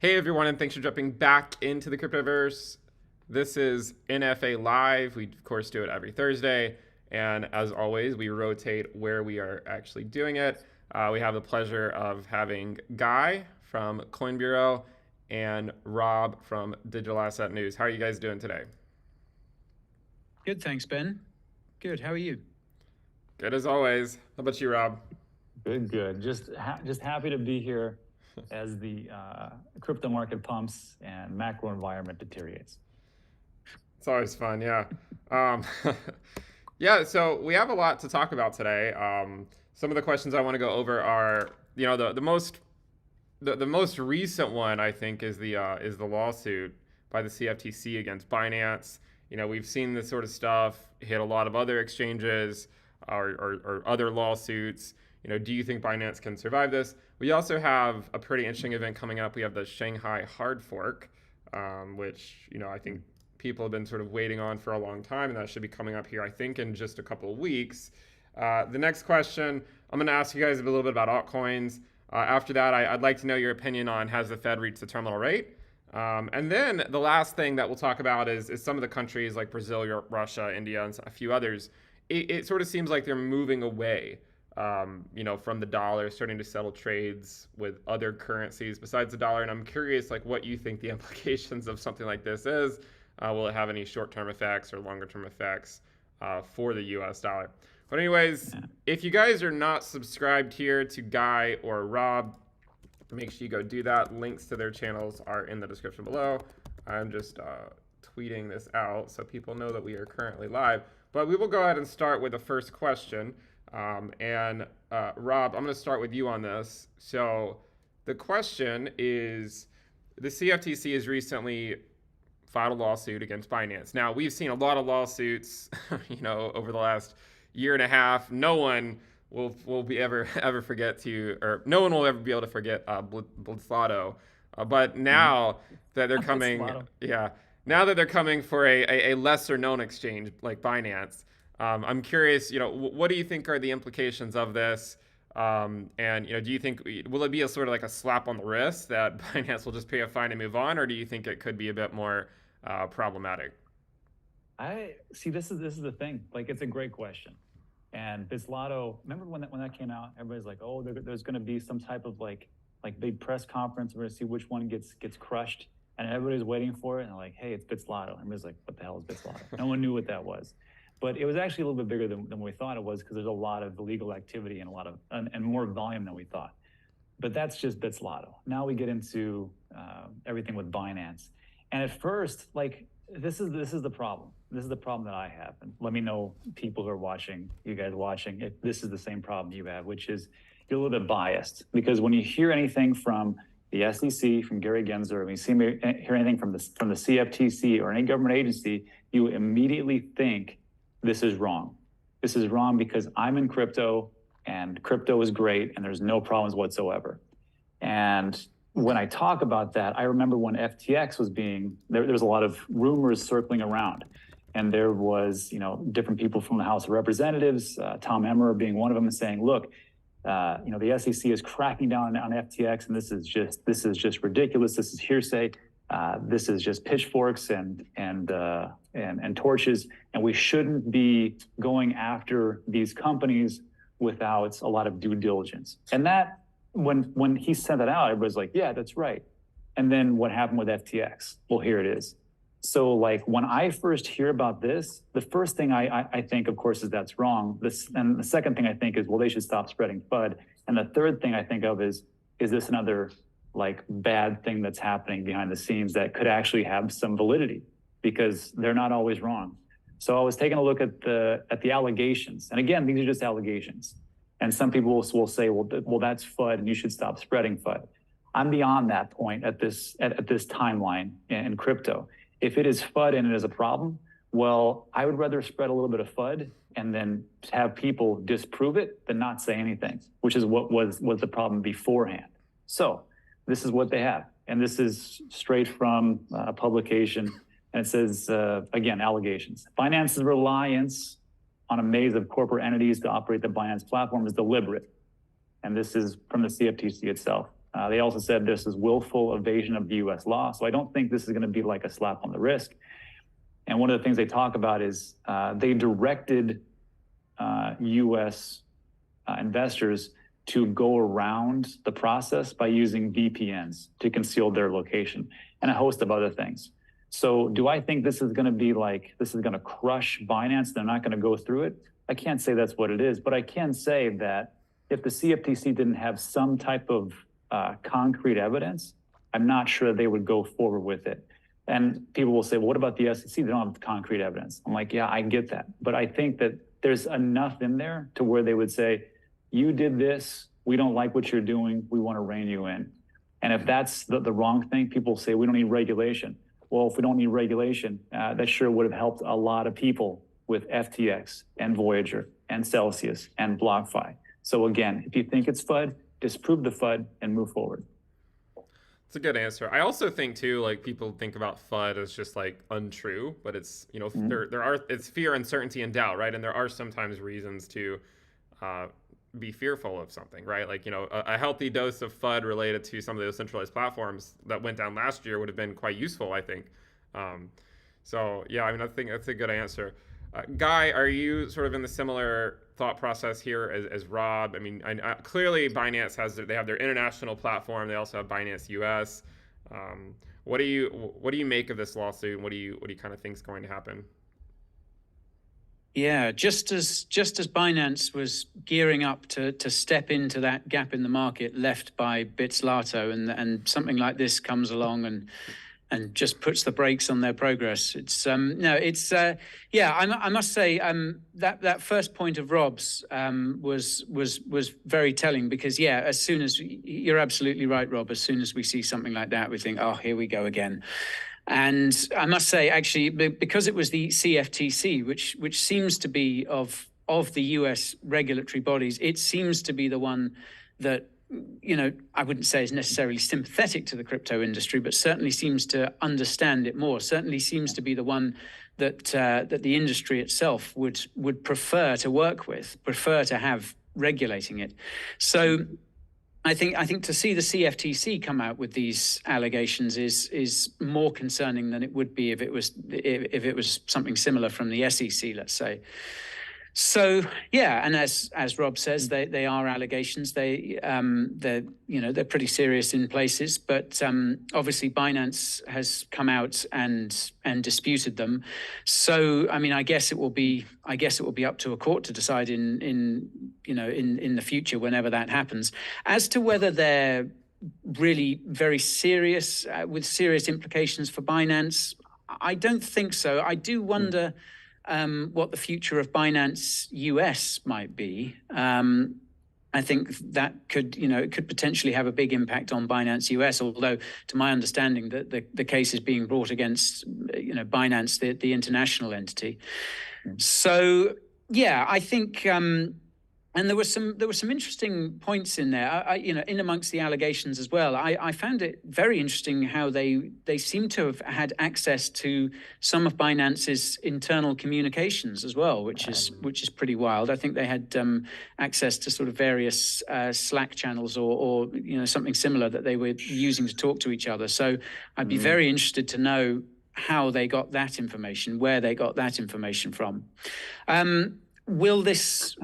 Hey everyone, and thanks for jumping back into the cryptoverse. This is NFA Live. We, of course, do it every Thursday. And as always, we rotate where we are actually doing it. We have the pleasure of having Guy from Coin Bureau and Rob from Digital Asset News. How are you guys doing today? Good, thanks, Ben. Good. How are you? Good as always. How about you, Rob? Good. Just happy to be here as the crypto market pumps and macro environment deteriorates. It's always fun, yeah. Um, yeah, so we have a lot to talk about today. Some of the questions I want to go over are, the most recent one I think is the lawsuit by the CFTC against Binance. We've seen this sort of stuff hit a lot of other exchanges or other lawsuits. Do you think Binance can survive this? We also have a pretty interesting event coming up. We have the Shanghai hard fork, which I think people have been sort of waiting on for a long time, and that should be coming up here, I think, in just a couple of weeks. The next question, I'm going to ask you guys a little bit about altcoins. After that, I'd like to know your opinion on has the Fed reached the terminal rate? And then the last thing that we'll talk about is some of the countries like Brazil, Russia, India, and a few others. It sort of seems like they're moving away, from the dollar, starting to settle trades with other currencies besides the dollar. And I'm curious, what you think the implications of something like this is. Will it have any short-term effects or longer-term effects for the U.S. dollar? But anyways, if you guys are not subscribed here to Guy or Rob, make sure you go do that. Links to their channels are in the description below. I'm just tweeting this out so people know that we are currently live. But we will go ahead and start with the first question. Rob, I'm going to start with you on this. So the question is, the CFTC has recently filed a lawsuit against Binance. Now, we've seen a lot of lawsuits, over the last year and a half. No one will be ever forget to, or no one will ever be able to forget Blitzlotto. But now that they're coming, now that they're coming for a lesser known exchange like Binance, I'm curious, what do you think are the implications of this? And do you think will it be a sort of like a slap on the wrist that Binance will just pay a fine and move on, or do you think it could be a bit more problematic? I see. This is the thing. It's a great question. And Bislotto, remember when that came out? Everybody's like, oh, there's going to be some type of like big press conference. We're going to see which one gets crushed, and everybody's waiting for it. And they're like, hey, it's Bislotto. And everybody's like, what the hell is Bislotto? No one knew what that was. But it was actually a little bit bigger than we thought it was, because there's a lot of illegal activity and a lot of and more volume than we thought. But that's just Bislotto. Now we get into everything with Binance. And at first, this is the problem. This is the problem that I have. And let me know, people who are watching, you guys watching, if this is the same problem you have, which is you're a little bit biased. Because when you hear anything from the SEC, from Gary Gensler, when you hear anything from the CFTC or any government agency, you immediately think this is wrong. This is wrong because I'm in crypto and crypto is great and there's no problems whatsoever. And when I talk about that, I remember when FTX was there was a lot of rumors circling around. And there was, different people from the House of Representatives, Tom Emmer being one of them, and saying, look, the SEC is cracking down on FTX, and this is just ridiculous. This is hearsay. This is just pitchforks and torches, and we shouldn't be going after these companies without a lot of due diligence. And that, when he sent that out, everybody's like, yeah, that's right. And then what happened with FTX? Well, here it is. So when I first hear about this, the first thing I think, of course, is that's wrong. And the second thing I think is, well, they should stop spreading FUD. And the third thing I think of is this another bad thing that's happening behind the scenes that could actually have some validity, because they're not always wrong. So I was taking a look at the allegations. And again, these are just allegations. And some people will say, well, that's FUD and you should stop spreading FUD. I'm beyond that point at this timeline in crypto. If it is FUD and it is a problem, well, I would rather spread a little bit of FUD and then have people disprove it than not say anything, which is what was the problem beforehand. So this is what they have. And this is straight from a publication. And it says, again, allegations. Binance's reliance on a maze of corporate entities to operate the Binance platform is deliberate. And this is from the CFTC itself. They also said this is willful evasion of the U.S. law. So I don't think this is going to be like a slap on the wrist. And one of the things they talk about is they directed U.S. Investors to go around the process by using VPNs to conceal their location and a host of other things. So do I think this is going to be like, this is going to crush Binance? They're not going to go through it? I can't say that's what it is, but I can say that if the CFTC didn't have some type of concrete evidence, I'm not sure they would go forward with it. And people will say, well, what about the SEC? They don't have concrete evidence. I'm like, yeah, I get that. But I think that there's enough in there to where they would say, you did this, we don't like what you're doing, we want to rein you in. And if that's the wrong thing, people say, we don't need regulation. Well, if we don't need regulation, that sure would have helped a lot of people with FTX and Voyager and Celsius and BlockFi. So again, if you think it's FUD, disprove the FUD and move forward. It's a good answer. I also think too, like people think about FUD as just like untrue, but it's, you know, it's fear, uncertainty, and doubt, right? And there are sometimes reasons to be fearful of something, right? Like, you know, a healthy dose of FUD related to some of those centralized platforms that went down last year would have been quite useful, I think. So yeah, I mean, I think that's a good answer. Guy, are you sort of in the similar thought process here as Rob? I mean, clearly Binance they have their international platform. They also have Binance US. What do you make of this lawsuit? And what do you kind of think is going to happen? Yeah, just as Binance was gearing up to step into that gap in the market left by Bitslato, and something like this comes along and just puts the brakes on their progress. It's yeah. I must say that first point of Rob's was very telling, because yeah, as soon as you're absolutely right, Rob. As soon as we see something like that, we think, oh, here we go again. And I must say, actually, because it was the CFTC, which seems to be of the US regulatory bodies, it seems to be the one that, you know, I wouldn't say is necessarily sympathetic to the crypto industry, but certainly seems to understand it more. Certainly seems to be the one that the industry itself would prefer to work with, prefer to have regulating it. So I think to see the CFTC come out with these allegations is more concerning than it would be if it was something similar from the SEC, let's say. So yeah, and as Rob says, they are allegations. They're pretty serious in places, but obviously Binance has come out and disputed them. So I mean, I guess it will be up to a court to decide in the future, whenever that happens, as to whether they're really very serious with serious implications for Binance. I don't think so. I do wonder what the future of Binance US might be. I think that could potentially have a big impact on Binance US, although to my understanding the case is being brought against Binance, the international entity. So yeah, I think and there were some interesting points in there, in amongst the allegations as well. I found it very interesting how they seem to have had access to some of Binance's internal communications as well, which is pretty wild. I think they had access to sort of various Slack channels or something similar that they were using to talk to each other. So I'd be very interested to know how they got that information, where they got that information from. Will this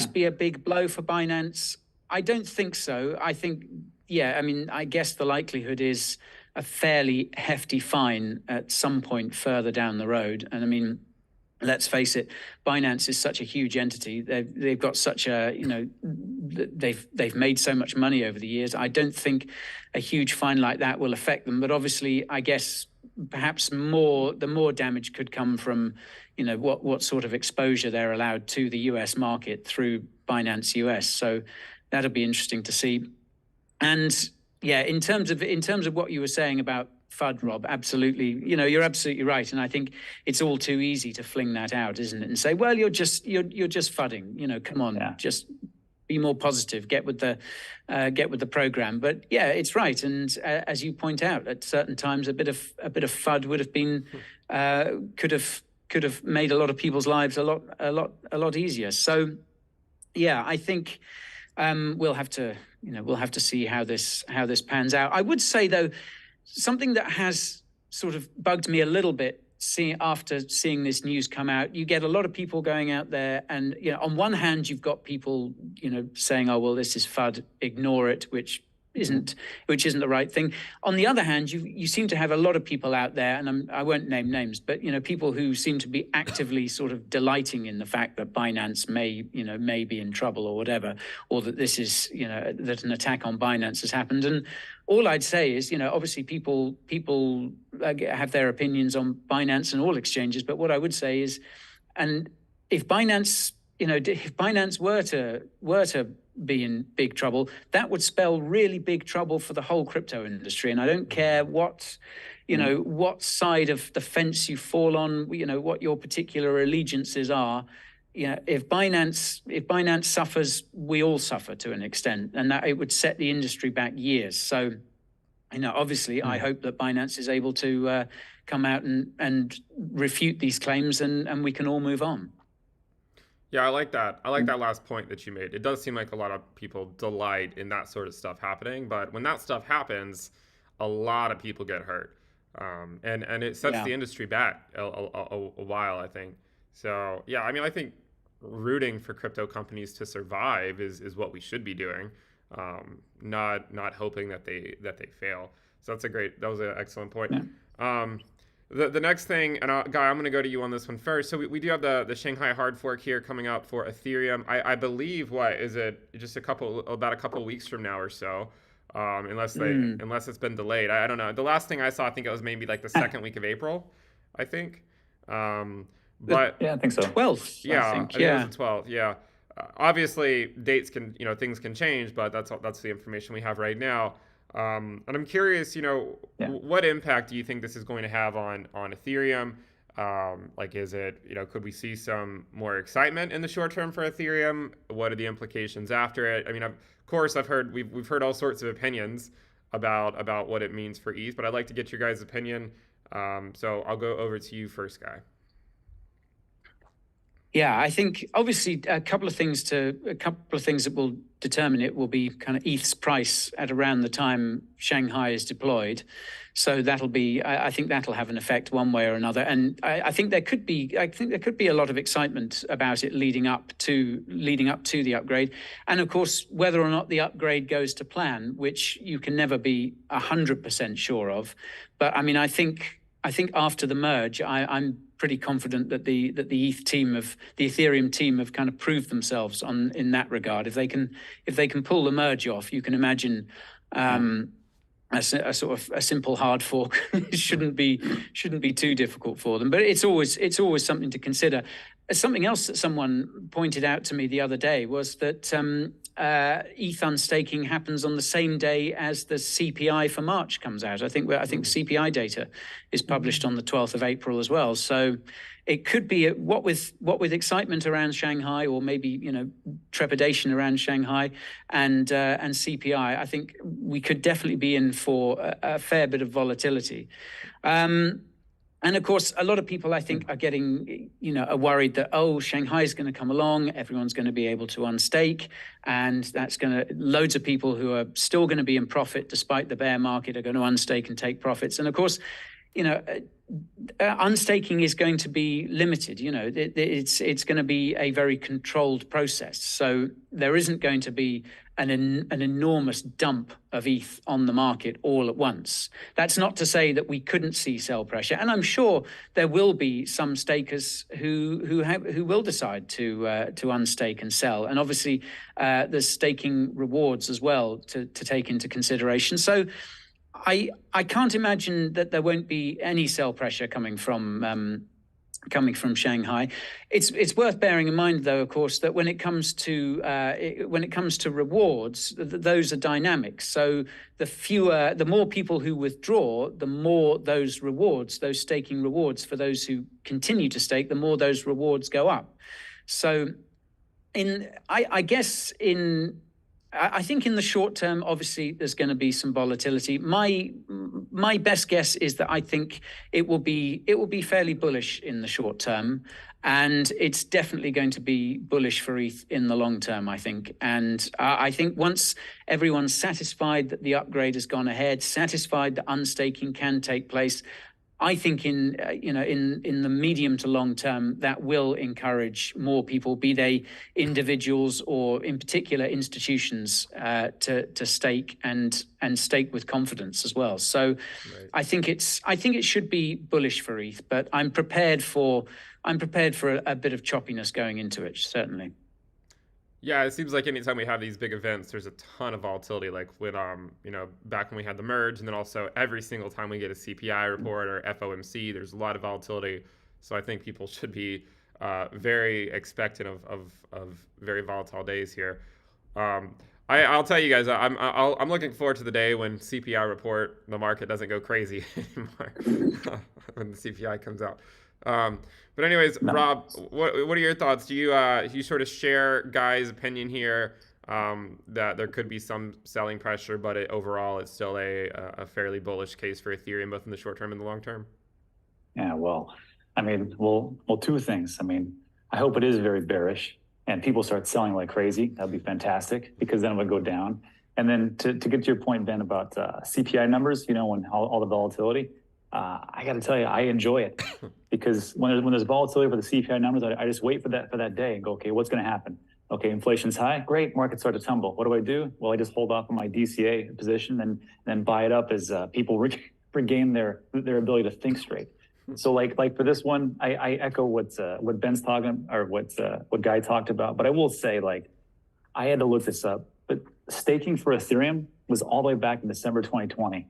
be a big blow for Binance? I don't think so. I think, yeah, I mean, I guess the likelihood is a fairly hefty fine at some point further down the road. And I mean, let's face it, Binance is such a huge entity. They've got such a, they've made so much money over the years. I don't think a huge fine like that will affect them. But obviously, I guess perhaps the more damage could come from, what sort of exposure they're allowed to the US market through Binance US. So that'll be interesting to see. And yeah, in terms of what you were saying about FUD, Rob, absolutely. You're absolutely right. And I think it's all too easy to fling that out, isn't it? And say, well, you're just FUDding. Come on, just be more positive. Get with the program. But yeah, it's right. And as you point out, at certain times, a bit of FUD would have been could have made a lot of people's lives a lot easier. So yeah, I think we'll have to see how this pans out. I would say though, something that has sort of bugged me a little bit after seeing this news come out, you get a lot of people going out there, and on one hand you've got people saying, oh well, this is FUD, ignore it, which isn't the right thing. On the other hand, you seem to have a lot of people out there, and I won't name names, but people who seem to be actively sort of delighting in the fact that Binance may be in trouble or whatever, or that this is that an attack on Binance has happened. And all I'd say is, obviously people have their opinions on Binance and all exchanges, but what I would say is, and if Binance were to be in big trouble, that would spell really big trouble for the whole crypto industry. And I don't care what side of the fence you fall on, what your particular allegiances are. If Binance suffers, we all suffer to an extent, and that it would set the industry back years. So, obviously, I hope that Binance is able to come out and refute these claims, and we can all move on. Yeah, I like that. I like that last point that you made. It does seem like a lot of people delight in that sort of stuff happening, but when that stuff happens, a lot of people get hurt, and it sets the industry back a while, I think. So yeah, I mean, I think rooting for crypto companies to survive is what we should be doing, not hoping that they fail. So that was an excellent point. Yeah. The next thing, and Guy, I'm going to go to you on this one first. So we do have the Shanghai hard fork here coming up for Ethereum. I believe, what is it? Just about a couple weeks from now or so, unless it's been delayed. I don't know. The last thing I saw, I think it was maybe like the second week of April, I think. But yeah, I think so. 12th. Yeah, I think it was the 12th. Yeah. Obviously, dates can things can change, but that's the information we have right now. And I'm curious, what impact do you think this is going to have on Ethereum? Like, is it, could we see some more excitement in the short term for Ethereum? What are the implications after it? I mean, of course, we've heard all sorts of opinions about what it means for ETH, but I'd like to get your guys' opinion. So I'll go over to you first, Guy. Yeah, I think obviously a couple of things that will determine it will be kind of ETH's price at around the time Shanghai is deployed. So I think that'll have an effect one way or another. And I think there could be a lot of excitement about it leading up to the upgrade. And of course, whether or not the upgrade goes to plan, which you can never be 100% sure of. But I mean, I think after the merge, I'm pretty confident that the Ethereum team have kind of proved themselves in that regard. If they can pull the merge off, you can imagine a sort of a simple hard fork shouldn't be too difficult for them. But it's always something to consider. Something else that someone pointed out to me the other day was that ETH unstaking happens on the same day as the CPI for March comes out. I think CPI data is published on the 12th of April as well. So it could be what with excitement around Shanghai, or maybe trepidation around Shanghai and CPI. I think we could definitely be in for a fair bit of volatility. And of course, a lot of people, I think, are getting, are worried that, Shanghai is going to come along, everyone's going to be able to unstake, and that's loads of people who are still going to be in profit despite the bear market are going to unstake and take profits. And of course, unstaking is going to be limited. It's going to be a very controlled process. So there isn't going to be an enormous dump of ETH on the market all at once. That's not to say that we couldn't see sell pressure, and I'm sure there will be some stakers who will decide to unstake and sell. And obviously, there's staking rewards as well to take into consideration. So I can't imagine that there won't be any sell pressure coming from Shanghai. It's worth bearing in mind, though, of course, that when it comes to rewards, those are dynamic. So the more people who withdraw, the more those staking rewards for those who continue to stake, the more those rewards go up. So I think in the short term, obviously, there's going to be some volatility. my best guess is that I think it will be fairly bullish in the short term, and it's definitely going to be bullish for ETH in the long term, I think. And I think once everyone's satisfied that the upgrade has gone ahead, satisfied that unstaking can take place, I think in the medium to long term, that will encourage more people, be they individuals or in particular institutions, to stake and stake with confidence as well. So Right. I think it should be bullish for ETH, but I'm prepared for a bit of choppiness going into it, certainly. Yeah, it seems like anytime we have these big events, there's a ton of volatility. Like when, back when we had the merge, and then also every single time we get a CPI report or FOMC, there's a lot of volatility. So I think people should be very expectant of very volatile days here. I'll tell you guys, I'm looking forward to the day when CPI report, the market doesn't go crazy anymore when the CPI comes out. But anyways, No. Rob, what are your thoughts? Do you sort of share Guy's opinion here, that there could be some selling pressure, but overall it's still a fairly bullish case for Ethereum, both in the short term and the long term? Yeah, well, I mean, well, two things. I mean, I hope it is very bearish and people start selling like crazy. That'd be fantastic, because then it would go down. And then to get to your point, Ben, about CPI numbers, when all the volatility, I got to tell you, I enjoy it because when there's volatility for the CPI numbers, I just wait for that day and go, okay, what's going to happen? Okay, inflation's high, great, markets start to tumble. What do? Well, I just hold off on my DCA position and then buy it up as people regain their ability to think straight. So like for this one, I echo what Ben's talking, or what Guy talked about. But I will say, like, I had to look this up, but staking for Ethereum was all the way back in December 2020.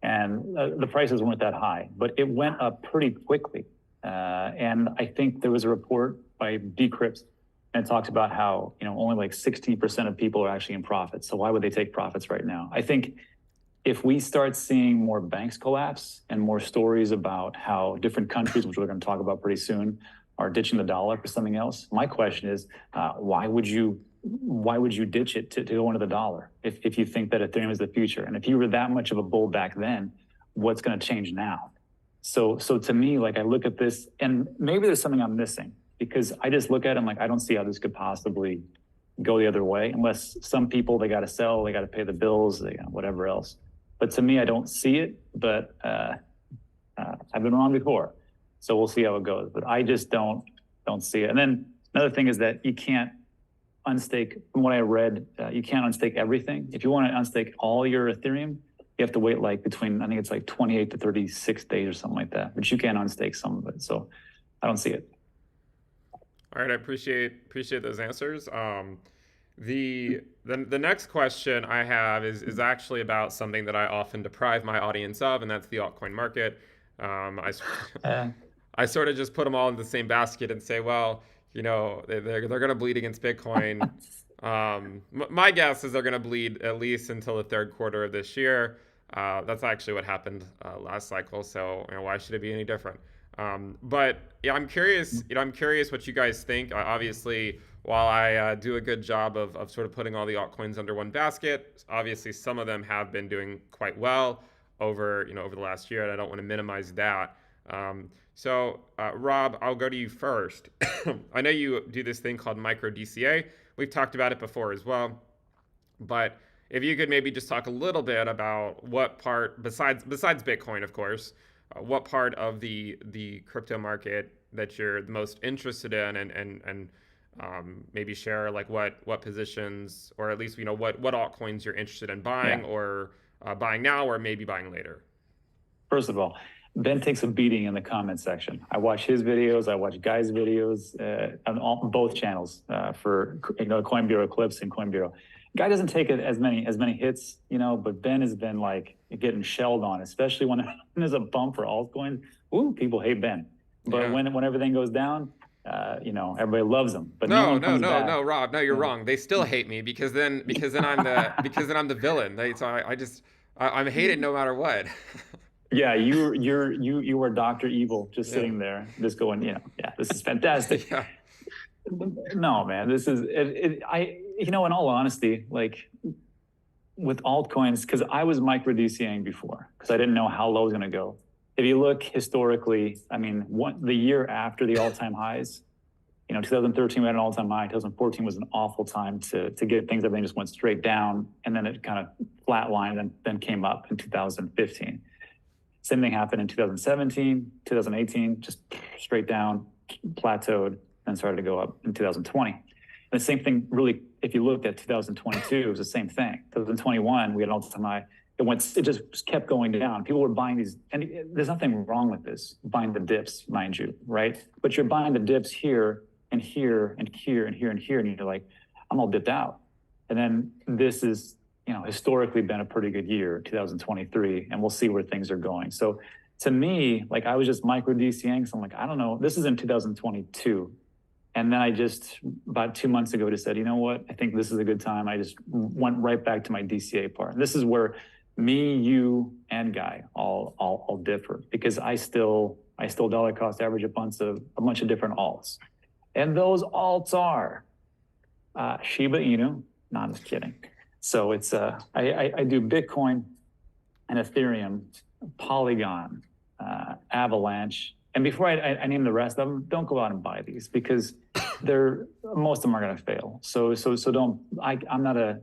And the prices weren't that high, but it went up pretty quickly. And I think there was a report by Decrypt, and it talks about how only like 16% of people are actually in profit. So why would they take profits right now? I think if we start seeing more banks collapse and more stories about how different countries, which we're going to talk about pretty soon, are ditching the dollar for something else, my question is, why would you ditch it to go into the dollar if you think that Ethereum is the future? And if you were that much of a bull back then, what's going to change now? So to me, like, I look at this, and maybe there's something I'm missing, because I just look at it, I'm like, I don't see how this could possibly go the other way, unless some people, they got to sell, they got to pay the bills, whatever else. But to me, I don't see it, but I've been wrong before. So we'll see how it goes. But I just don't see it. And then another thing is that you can't unstake, from what I read, you can't unstake everything. If you want to unstake all your Ethereum, you have to wait like between, I think it's like 28 to 36 days or something like that. But you can unstake some of it. So I don't see it. All right, I appreciate those answers. The next question I have is actually about something that I often deprive my audience of, and that's the altcoin market. I sort of just put them all in the same basket and say, well, they're going to bleed against Bitcoin. My guess is they're going to bleed at least until the third quarter of this year. That's actually what happened last cycle. So why should it be any different? But yeah, I'm curious. I'm curious what you guys think. Obviously, while I do a good job of sort of putting all the altcoins under one basket, obviously some of them have been doing quite well over the last year, and I don't want to minimize that. So Rob, I'll go to you first. I know you do this thing called micro DCA. We've talked about it before as well, but if you could maybe just talk a little bit about what part, besides Bitcoin, of course, what part of the crypto market that you're the most interested in, and maybe share like what positions, or at least what altcoins you're interested in buying, or buying now, or maybe buying later. First of all, Ben takes a beating in the comment section. I watch his videos, I watch Guy's videos on both channels for Coin Bureau clips and Coin Bureau. Guy doesn't take it as many hits, but Ben has been like getting shelled on, especially when there's a bump for altcoins. Ooh, people hate Ben. But when everything goes down, everybody loves him. But no, Rob, no, you're wrong. They still hate me because then I'm the villain. I'm hated no matter what. Yeah, you were Dr. Evil, just sitting there, just going, this is fantastic. Yeah. No, man, this is in all honesty, like, with altcoins, because I was micro DCAing before, because I didn't know how low it was going to go. If you look historically, I mean, the year after the all-time highs, 2013 we had an all-time high. 2014 was an awful time to get things. Everything just went straight down, and then it kind of flatlined and then came up in 2015. Same thing happened in 2017, 2018, just straight down, plateaued, and started to go up in 2020. And the same thing, really, if you looked at 2022, it was the same thing. 2021, we had an all-time high. It just kept going down. People were buying these, and there's nothing wrong with this, buying the dips, mind you, right? But you're buying the dips here and here and here and here and here, and you're like, I'm all dipped out. And then this is, historically been a pretty good year, 2023, and we'll see where things are going. So to me, like I was just micro DCing, so I'm like, I don't know, this is in 2022. And then I just, about 2 months ago, just said, you know what, I think this is a good time. I just went right back to my DCA part. And this is where me, you, and Guy all differ, because I still dollar cost average a bunch of different alts. And those alts are Shiba Inu, no, I'm just kidding. So it's I do Bitcoin and Ethereum, Polygon, Avalanche. And before I name the rest of them, don't go out and buy these, because most of them are going to fail. So don't. I'm not a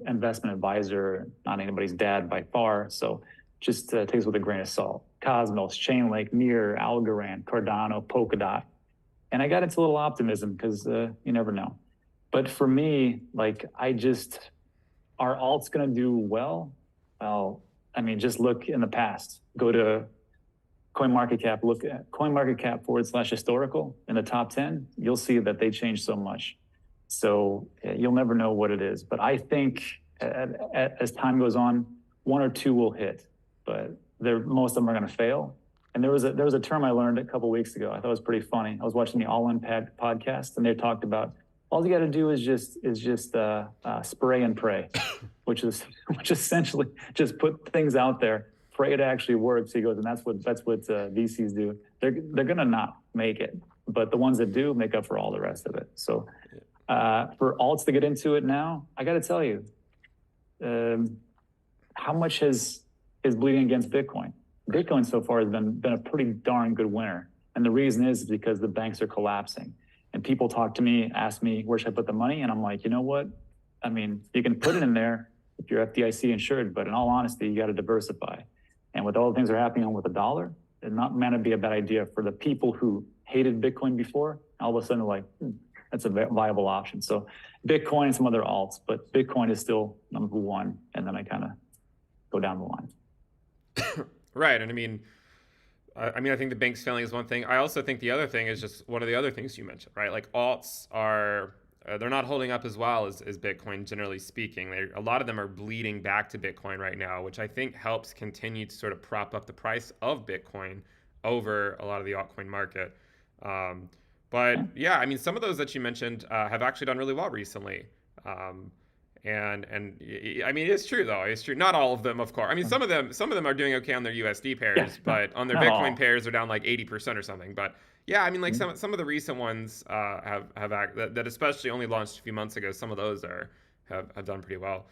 investment advisor, not anybody's dad by far. So just take this with a grain of salt. Cosmos, Chainlink, Mirror, Algorand, Cardano, Polkadot, and I got into a little optimism because you never know. But for me, like are alts going to do well? Well, I mean, just look in the past. Go to CoinMarketCap, look at CoinMarketCap /historical in the top 10. You'll see that they changed so much. So you'll never know what it is. But I think as time goes on, one or two will hit, but most of them are going to fail. And there was a term I learned a couple of weeks ago. I thought it was pretty funny. I was watching the All In podcast, and they talked about all you got to do is just spray and pray, which essentially just put things out there, pray it actually works. He goes, and that's what VCs do. They're gonna not make it, but the ones that do make up for all the rest of it. So for alts to get into it now, I got to tell you, how much is bleeding against Bitcoin? Bitcoin so far has been a pretty darn good winner, and the reason is because the banks are collapsing. And people talk to me, ask me, where should I put the money? And I'm like, you know what? I mean, you can put it in there if you're FDIC insured, but in all honesty, you got to diversify. And with all the things that are happening with the dollar, it's not meant to be a bad idea for the people who hated Bitcoin before. All of a sudden, they're like, that's a viable option. So Bitcoin and some other alts, but Bitcoin is still number one. And then I kind of go down the line. Right. And I think the bank's failing is one thing. I also think the other thing is just one of the other things you mentioned, right? Like alts are, they're not holding up as well as Bitcoin, generally speaking. A lot of them are bleeding back to Bitcoin right now, which I think helps continue to sort of prop up the price of Bitcoin over a lot of the altcoin market. But yeah, I mean, some of those that you mentioned have actually done really well recently. And I mean, it's true though. It's true. Not all of them, of course. I mean, some of them are doing okay on their USD pairs, but on their Bitcoin pairs, they're down like 80% or something. But yeah, I mean, like some of the recent ones that especially only launched a few months ago. Some of those have done pretty well.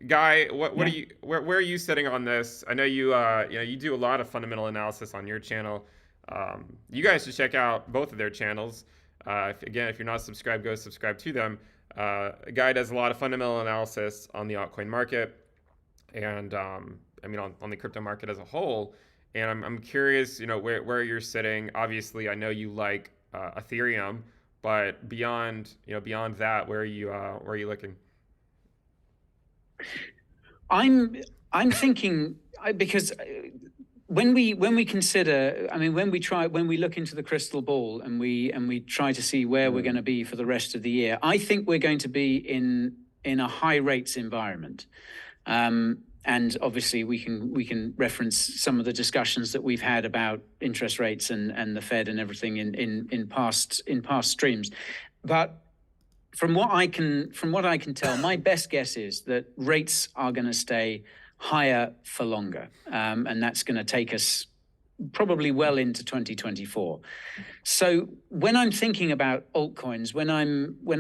Guy, where are you sitting on this? I know you do a lot of fundamental analysis on your channel. You guys should check out both of their channels. If you're not subscribed, go subscribe to them. A guy does a lot of fundamental analysis on the altcoin market and on the crypto market as a whole. And I'm curious, where you're sitting. Obviously, I know you like Ethereum, but beyond that, where are you looking? I'm thinking because when we consider, when we look into the crystal ball and we try to see where we're going to be for the rest of the year, I think we're going to be in a high rates environment. And obviously we can reference some of the discussions that we've had about interest rates and the Fed and everything in past streams. But from what I can tell, my best guess is that rates are going to stay higher for longer, and that's going to take us probably well into 2024. So when I'm thinking about altcoins, when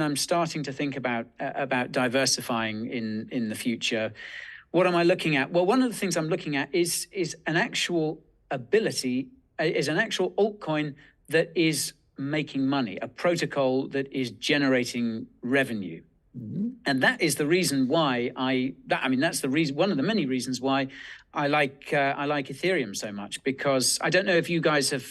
I'm starting to think about diversifying in the future, what am I looking at? Well, one of the things I'm looking at is an actual altcoin that is making money, a protocol that is generating revenue. Mm-hmm. And that is the reason why that's the reason, one of the many reasons why I like Ethereum so much, because I don't know if you guys have,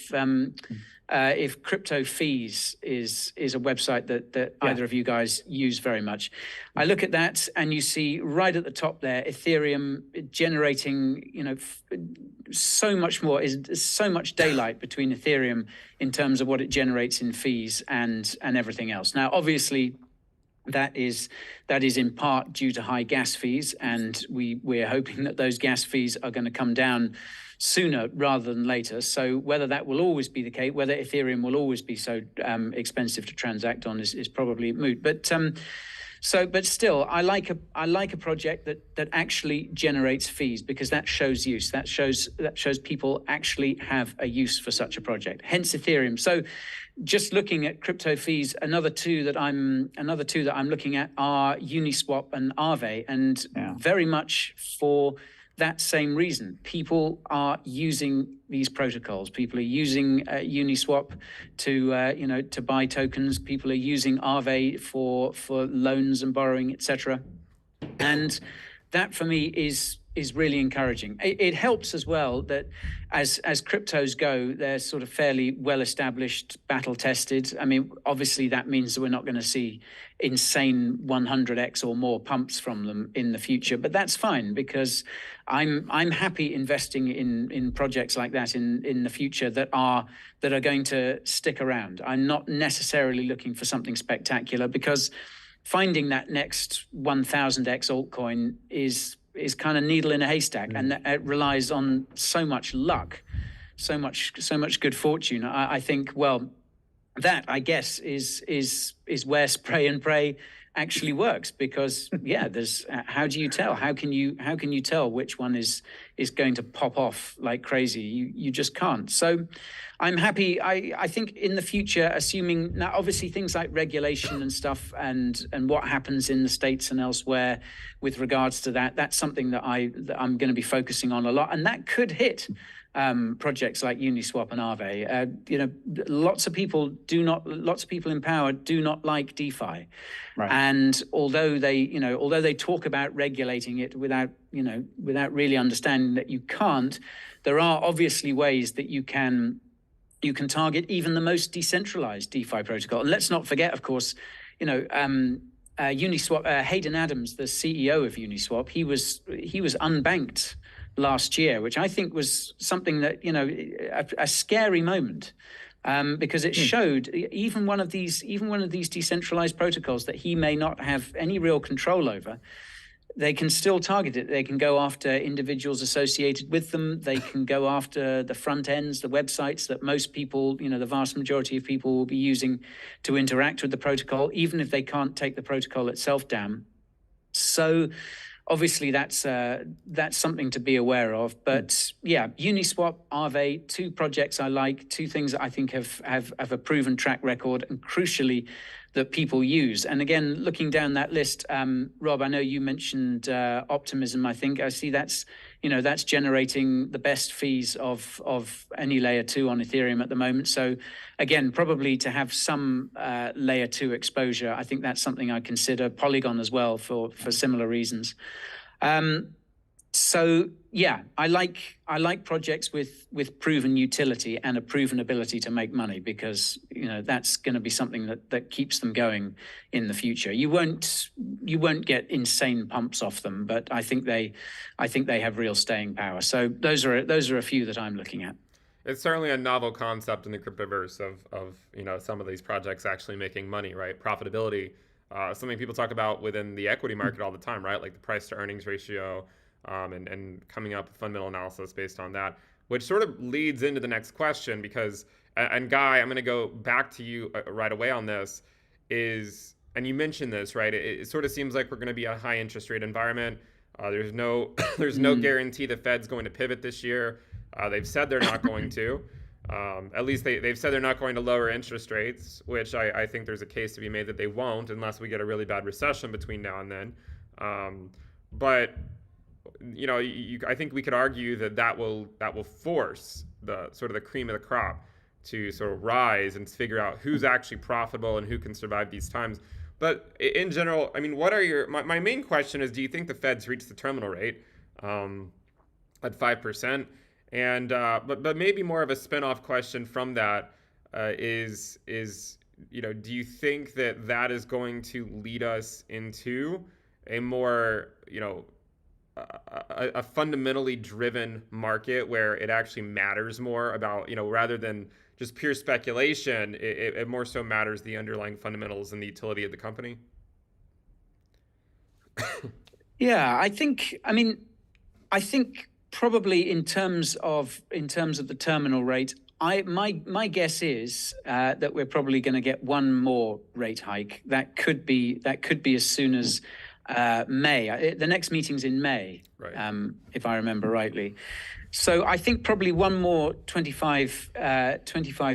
if Crypto Fees is a website that either of you guys use very much. I look at that and you see right at the top there, Ethereum generating, so much more, is so much daylight between Ethereum in terms of what it generates in fees and everything else. Now, obviously, that is in part due to high gas fees, and we're hoping that those gas fees are going to come down sooner rather than later. So whether that will always be the case, whether Ethereum will always be so expensive to transact on is probably moot. But still, I like a project that actually generates fees, because that shows use. That shows people actually have a use for such a project. Hence Ethereum. So just looking at crypto fees, another two that I'm looking at are Uniswap and Aave, and very much for that same reason. People are using these protocols. People are using Uniswap to buy tokens. People are using Aave for loans and borrowing, etc. And that for me is really encouraging. It helps as well that as cryptos go, they're sort of fairly well established, battle tested. I mean, obviously that means that we're not going to see insane 100x or more pumps from them in the future, but that's fine, because I'm happy investing in projects like that in the future that are going to stick around. I'm not necessarily looking for something spectacular, because finding that next 1000x altcoin is kind of needle in a haystack, and it relies on so much luck, so much good fortune. I think, well, that I guess is where spray and pray actually works, because there's how do you tell? How can you tell which one is going to pop off like crazy? You just can't. So I'm happy. I think in the future, assuming now obviously things like regulation and stuff and what happens in the States and elsewhere with regards to that's something that I'm going to be focusing on a lot, and that could hit projects like Uniswap and Aave. Lots of people in power do not like DeFi, right. And although they talk about regulating it without really understanding that you can't, there are obviously ways that you can target even the most decentralized DeFi protocol. And let's not forget, of course, Uniswap. Hayden Adams, the CEO of Uniswap, he was unbanked last year, which I think was something that a scary moment, because it showed even one of these decentralized protocols that he may not have any real control over, they can still target it. They can go after individuals associated with them. They can go after the front ends, the websites that most people, the vast majority of people will be using to interact with the protocol, even if they can't take the protocol itself down. So obviously that's something to be aware of. But Uniswap, Aave, two projects I like, two things that I think have a proven track record, and crucially that people use. And again, looking down that list, Rob, I know you mentioned Optimism. I think I see that's generating the best fees of any layer 2 on Ethereum at the moment. So again, probably to have some layer 2 exposure, I think that's something I consider. Polygon as well for similar reasons. So yeah, I like projects with proven utility and a proven ability to make money, because that's going to be something that keeps them going in the future. You won't get insane pumps off them, but I think they have real staying power. So those are a few that I'm looking at. It's certainly a novel concept in the cryptoverse of some of these projects actually making money, right? Profitability, something people talk about within the equity market all the time, right? Like the price to earnings ratio. And coming up with fundamental analysis based on that, which sort of leads into the next question, because, and Guy, I'm going to go back to you right away on this, and you mentioned this, right? It sort of seems like we're going to be a high interest rate environment. There's no guarantee the Fed's going to pivot this year. They've said they're not going to. At least they've said they're not going to lower interest rates, which I think there's a case to be made that they won't unless we get a really bad recession between now and then. But I think we could argue that will force the sort of the cream of the crop to sort of rise and figure out who's actually profitable and who can survive these times. But in general, I mean, what are my main question is, do you think the Fed's reached the terminal rate at 5%? And but maybe more of a spin-off question from that is do you think that is going to lead us into a more a fundamentally driven market where it actually matters more about rather than just pure speculation, it more so matters the underlying fundamentals and the utility of the company? Yeah, I think probably in terms of the terminal rate, my guess is that we're probably going to get one more rate hike. That could be as soon as May. The next meeting's in May, right. If I remember rightly. So I think probably one more 25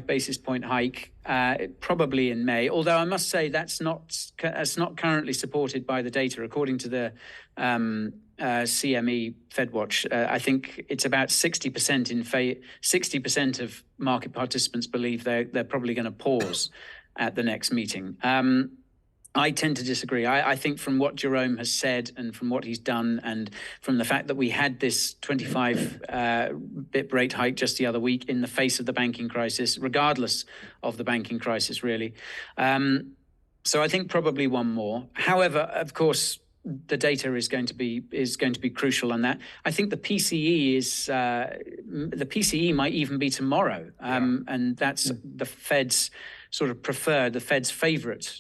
basis point hike, probably in May. Although I must say that's not currently supported by the data, according to the CME FedWatch. I think it's about 60% 60% of market participants believe they're probably going to pause at the next meeting. I tend to disagree. I think from what Jerome has said and from what he's done and from the fact that we had this 25 bip rate hike just the other week in the face of the banking crisis, regardless of the banking crisis, really. So I think probably one more. However, of course, the data is going to be crucial on that. I think the PCE might even be tomorrow, and that's the Fed's sort of preferred, the Fed's favorite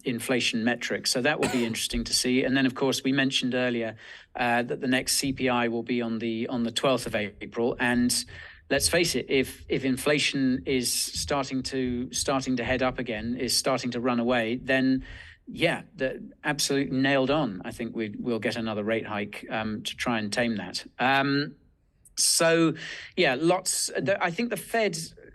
inflation metric. So that will be interesting to see. And then, of course, we mentioned earlier that the next CPI will be on the 12th of April. And let's face it, if inflation is starting to head up again, is starting to run away, then absolutely nailed on. I think we'll get another rate hike to try and tame that.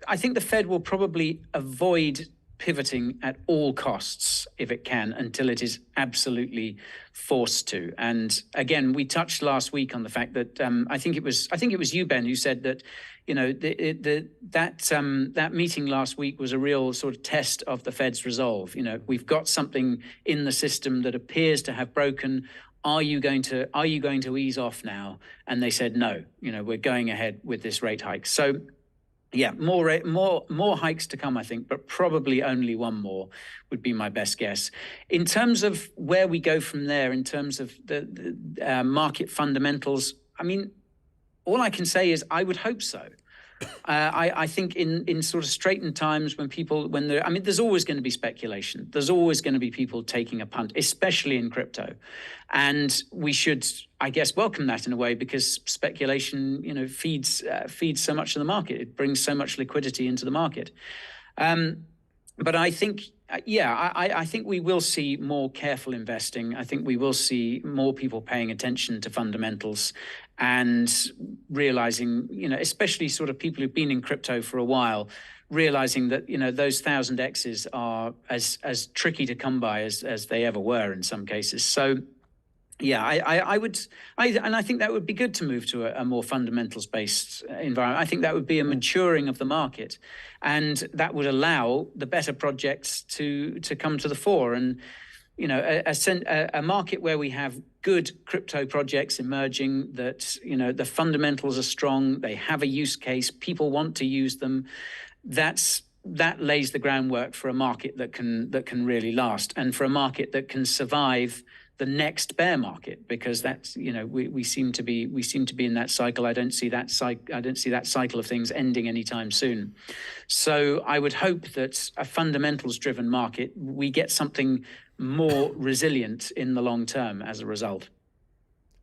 I think the Fed will probably avoid pivoting at all costs if it can until it is absolutely forced to. And again, we touched last week on the fact that I think it was you, Ben, who said that that meeting last week was a real sort of test of the Fed's resolve. We've got something in the system that appears to have broken. Are you going to ease off now? And they said no. We're going ahead with this rate hike. So yeah, more hikes to come, I think, but probably only one more would be my best guess. In terms of where we go from there, in terms of the market fundamentals, I mean, all I can say is I would hope so. I think in sort of straightened times there's always going to be speculation. There's always going to be people taking a punt, especially in crypto. And we should, I guess, welcome that in a way because speculation, feeds so much of the market. It brings so much liquidity into the market. But I think, I think we will see more careful investing. I think we will see more people paying attention to fundamentals and realizing, especially sort of people who've been in crypto for a while, realizing that, those 1,000 X's are as tricky to come by as they ever were in some cases. So yeah, I think that would be good to move to a more fundamentals-based environment. I think that would be a maturing of the market, and that would allow the better projects to come to the fore. And a market where we have good crypto projects emerging, that the fundamentals are strong, they have a use case, people want to use them. That lays the groundwork for a market that can really last, and for a market that can survive the next bear market, because that's we seem to be in that cycle. I don't see that cycle of things ending anytime soon. So I would hope that a fundamentals driven market, we get something more resilient in the long term as a result.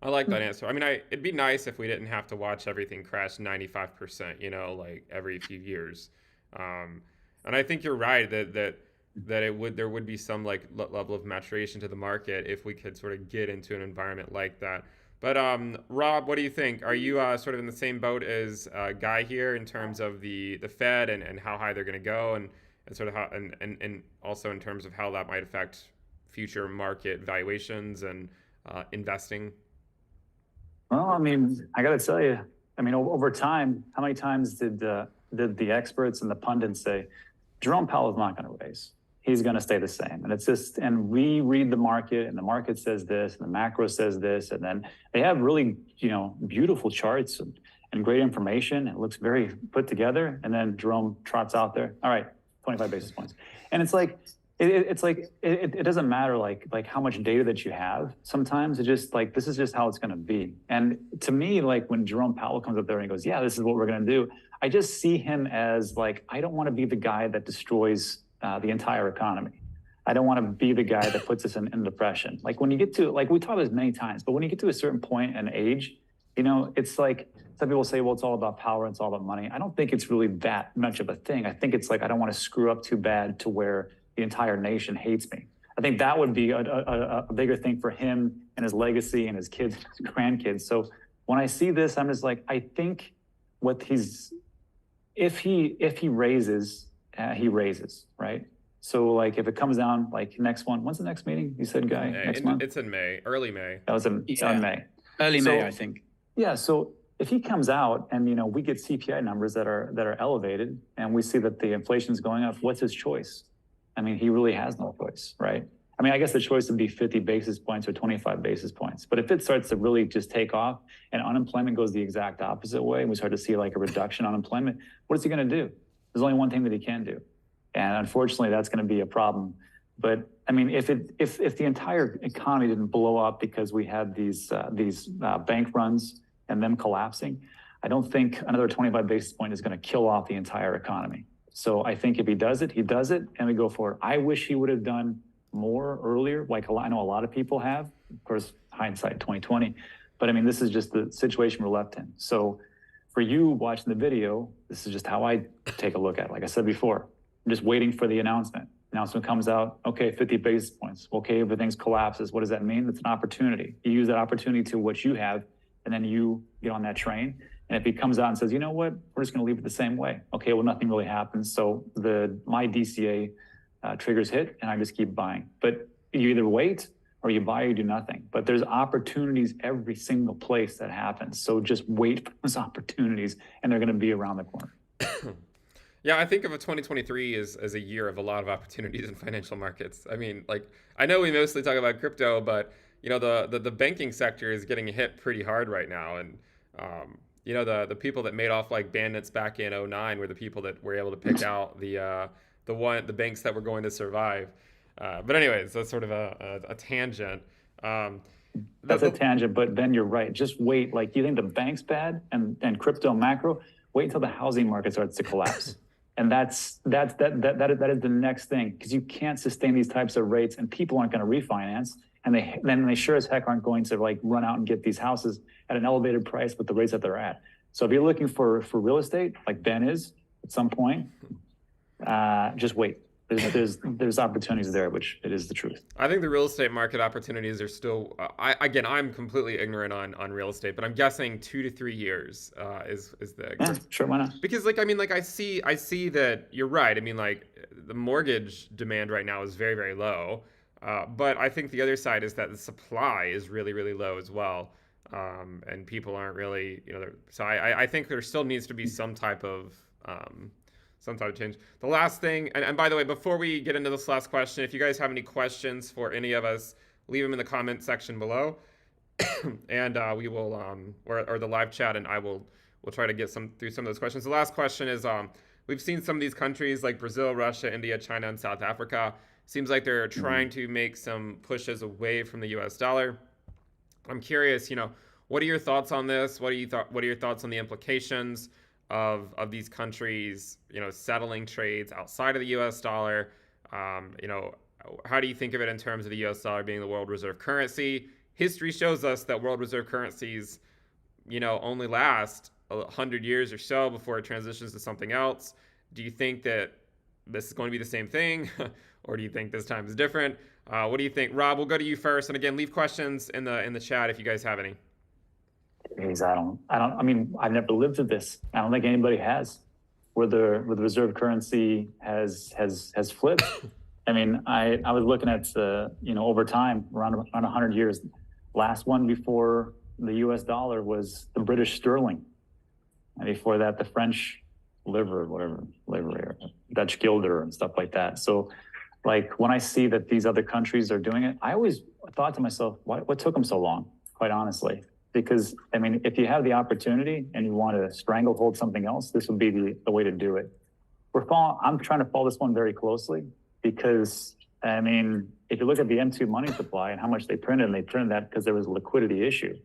I like that answer. I mean, it'd be nice if we didn't have to watch everything crash 95%, like every few years. And I think you're right that there would be some level of maturation to the market if we could sort of get into an environment like that. But Rob, what do you think? Are you sort of in the same boat as Guy here in terms of the Fed and how high they're going to go, and sort of how and also in terms of how that might affect future market valuations and investing? Well, I mean, I got to tell you, I mean, over time, how many times did the experts and the pundits say Jerome Powell is not going to raise? He's going to stay the same. And it's just, and we read the market, and the market says this, and the macro says this, and then they have really, beautiful charts and great information. It looks very put together, and then Jerome trots out there. All right, 25 basis points, and it's like. It doesn't matter like how much data that you have. Sometimes it's just like this is just how it's going to be. And to me, like when Jerome Powell comes up there and he goes, "Yeah, this is what we're going to do," I just see him as like I don't want to be the guy that destroys the entire economy. I don't want to be the guy that puts us in depression. Like when you get to like we talked about this many times, but when you get to a certain point and age, it's like some people say, well, it's all about power, it's all about money. I don't think it's really that much of a thing. I think it's like I don't want to screw up too bad to where the entire nation hates me. I think that would be a bigger thing for him and his legacy and his kids, his grandkids. So when I see this, I'm just like, I think if he raises, he raises, right? So like if it comes down, like next one, when's the next meeting? You said, Guy, next month? It's in May, early May. That was in May. Early May, I think. Yeah. So if he comes out and we get CPI numbers that are elevated, and we see that the inflation is going up, what's his choice? I mean, he really has no choice, right? I mean, I guess the choice would be 50 basis points or 25 basis points. But if it starts to really just take off and unemployment goes the exact opposite way, and we start to see like a reduction in unemployment, what is he going to do? There's only one thing that he can do. And unfortunately, that's going to be a problem. But I mean, if the entire economy didn't blow up because we had these bank runs and them collapsing, I don't think another 25 basis point is going to kill off the entire economy. So I think if he does it, and we go for it. I wish he would have done more earlier, like I know a lot of people have. Of course, hindsight 2020. But I mean, this is just the situation we're left in. So for you watching the video, this is just how I take a look at it. Like I said before, I'm just waiting for the announcement. Announcement comes out, okay, 50 basis points. Okay, everything's collapses. What does that mean? It's an opportunity. You use that opportunity to what you have, and then you get on that train. And if he comes out and says, you know what, we're just going to leave it the same way. Okay, well, nothing really happens. So my DCA triggers hit, and I just keep buying. But you either wait or you buy or you do nothing. But there's opportunities every single place that happens. So just wait for those opportunities, and they're going to be around the corner. Yeah, I think of 2023 as a year of a lot of opportunities in financial markets. I mean, like I know we mostly talk about crypto, but the banking sector is getting hit pretty hard right now, and the people that made off like bandits back in 2009 were the people that were able to pick out the banks that were going to survive. But anyways, that's sort of a tangent. That's a tangent, but Ben, you're right. Just wait. Like, you think the bank's bad and crypto macro? Wait until the housing market starts to collapse. And that is the next thing, because you can't sustain these types of rates, and people aren't going to refinance, and they sure as heck aren't going to like run out and get these houses at an elevated price with the rates that they're at. So if you're looking for real estate, like Ben is at some point, just wait. There's opportunities there, which it is the truth. I think the real estate market opportunities are still. I'm completely ignorant on real estate, but I'm guessing 2 to 3 years is the. Yeah, sure, why not? Because I see that you're right. I mean, like the mortgage demand right now is very, very low, but I think the other side is that the supply is really, really low as well, and people aren't really So I think there still needs to be some type of change. The last thing, and by the way, before we get into this last question, if you guys have any questions for any of us, leave them in the comment section below, and we will, or the live chat, and we'll try to get through some of those questions. The last question is, we've seen some of these countries like Brazil, Russia, India, China, and South Africa. Seems like they're trying to make some pushes away from the U.S. dollar. I'm curious, what are your thoughts on this? What are your thoughts on the implications of these countries, settling trades outside of the U.S. dollar? How do you think of it in terms of the U.S. dollar being the world reserve currency? History shows us that world reserve currencies, only last 100 years or so before it transitions to something else. Do you think that this is going to be the same thing, or do you think this time is different? What do you think, Rob? We'll go to you first, and again, leave questions in the chat if you guys have any. Geez, I mean, I've never lived through this. I don't think anybody has, where the reserve currency has flipped. I mean, I was looking at over time, around 100 years. Last one before the U.S. dollar was the British sterling, and before that, the French livre, Dutch guilder, and stuff like that. So, like when I see that these other countries are doing it, I always thought to myself, what took them so long? Quite honestly, because I mean, if you have the opportunity and you want to stranglehold something else, this would be the way to do it. I'm trying to follow this one very closely because I mean, if you look at the M2 money supply and how much they printed, and they printed that because there was a liquidity issue.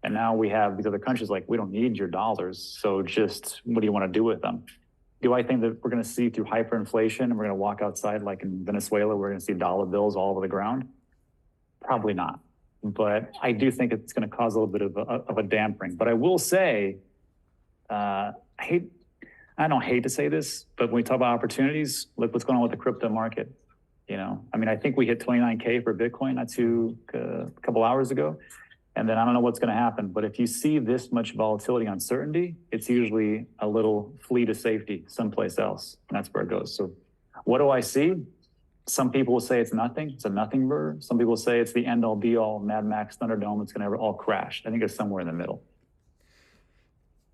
And now we have these other countries like, we don't need your dollars. So just what do you want to do with them? Do I think that we're going to see through hyperinflation and we're going to walk outside like in Venezuela, we're going to see dollar bills all over the ground? Probably not. But I do think it's going to cause a little bit of a dampening. But I will say, I don't hate to say this, but when we talk about opportunities, look what's going on with the crypto market. I mean, I think we hit 29K for Bitcoin a couple hours ago. And then I don't know what's going to happen. But if you see this much volatility, uncertainty, it's usually a little flee to safety someplace else. And that's where it goes. So what do I see? Some people will say it's nothing. It's a nothing burger. Some people say it's the end all be all Mad Max Thunderdome. It's going to all crash. I think it's somewhere in the middle.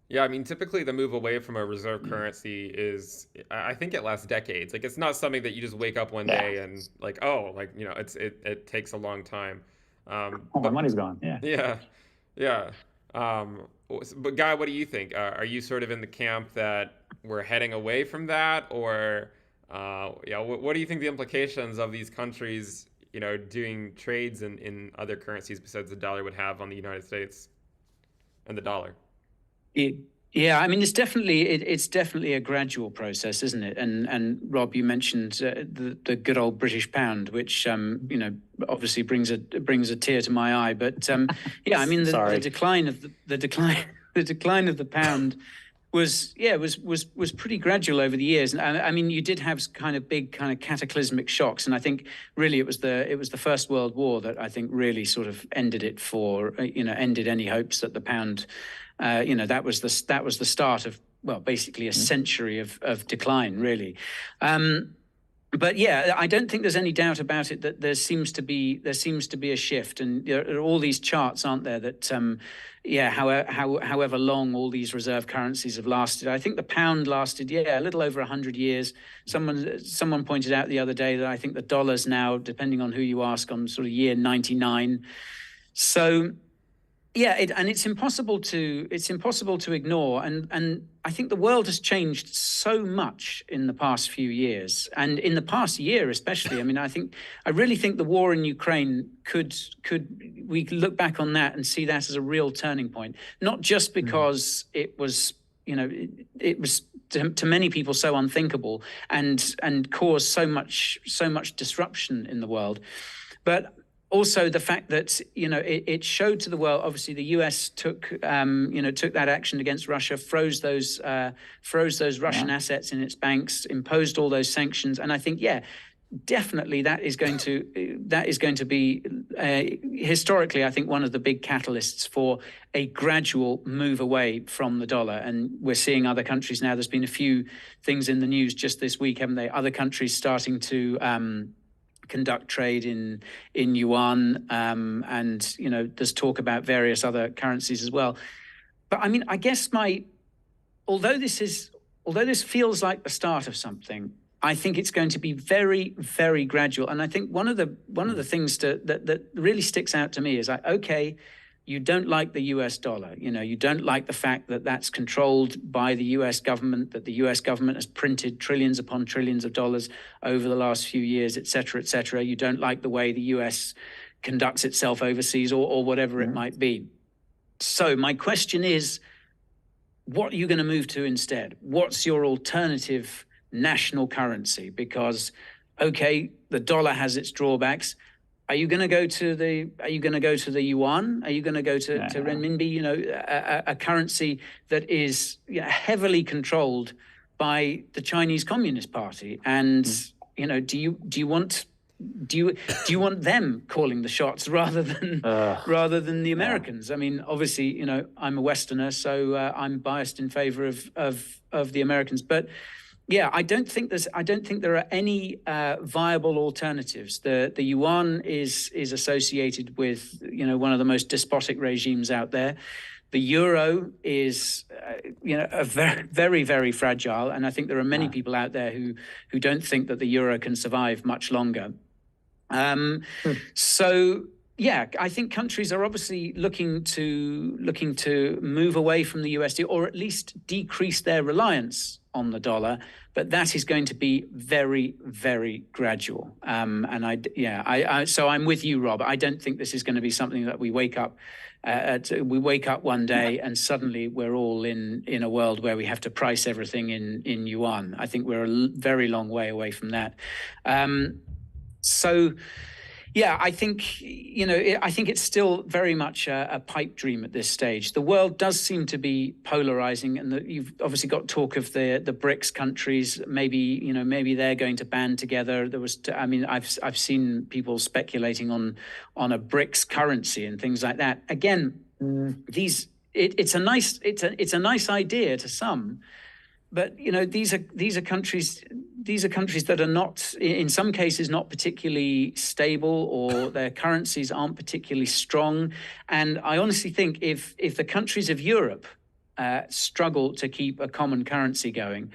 Yeah, I mean, typically the move away from a reserve currency is, I think it lasts decades. Like, it's not something that you just wake up one day and like, it takes a long time. My money's gone. Yeah. But Guy, what do you think? Are you sort of in the camp that we're heading away from that, or what do you think the implications of these countries, doing trades in other currencies besides the dollar would have on the United States and the dollar? Yeah, I mean, it's definitely a gradual process, isn't it? And Rob, you mentioned the good old British pound, which obviously brings a tear to my eye. But yeah, I mean, the decline of the decline of the pound was pretty gradual over the years. And I mean, you did have kind of big kind of cataclysmic shocks, and I think really it was the First World War that I think really sort of ended it ended any hopes that the pound. That was the start of, well, basically a century of decline, really. But yeah, I don't think there's any doubt about it that there seems to be a shift, and there are all these charts, aren't there? That however long all these reserve currencies have lasted. I think the pound lasted a little over 100 years. Someone pointed out the other day that I think the dollar's now, depending on who you ask, on sort of year 99. So. Yeah, it's impossible to ignore, and I think the world has changed so much in the past few years, and in the past year especially. I mean, I really think the war in Ukraine could we look back on that and see that as a real turning point, not just because it was it was to many people so unthinkable and caused so much disruption in the world, but also the fact that it showed to the world. Obviously, the U.S. took that action against Russia, froze those Russian assets in its banks, imposed all those sanctions, and I think definitely that is going to be historically, I think, one of the big catalysts for a gradual move away from the dollar. And we're seeing other countries now. There's been a few things in the news just this week, haven't they? Other countries starting to conduct trade in yuan, and there's talk about various other currencies as well. But I mean, I guess although this feels like the start of something, I think it's going to be very, very gradual. And I think one of the things that really sticks out to me is okay, you don't like the US dollar. You don't like the fact that that's controlled by the US government, that the US government has printed trillions upon trillions of dollars over the last few years, et cetera, et cetera. You don't like the way the US conducts itself overseas or whatever it might be. So my question is, what are you going to move to instead? What's your alternative national currency? Because, okay, the dollar has its drawbacks. Are you going to go to the yuan? Are you going to go to renminbi? A currency that is heavily controlled by the Chinese Communist Party. And do you want do you want them calling the shots rather than the Americans? I mean, obviously, I'm a Westerner, so I'm biased in favor of the Americans. But yeah, I don't think there are any viable alternatives. The yuan is associated with one of the most despotic regimes out there. The euro is, a very, very, very fragile, and I think there are many people out there who don't think that the euro can survive much longer. So yeah, I think countries are obviously looking to move away from the USD, or at least decrease their reliance on the dollar, but that is going to be very, very gradual. So I'm with you, Rob. I don't think this is going to be something that we wake up one day and suddenly we're all in a world where we have to price everything in yuan. I think we're a very long way away from that. So yeah, I think it's still very much a pipe dream at this stage. The world does seem to be polarizing, and you've obviously got talk of the BRICS countries. Maybe they're going to band together. I've seen people speculating on a BRICS currency and things like that. Again, it's a nice idea to some. But these are countries that are not, in some cases, not particularly stable, or their currencies aren't particularly strong. And I honestly think if the countries of Europe struggle to keep a common currency going,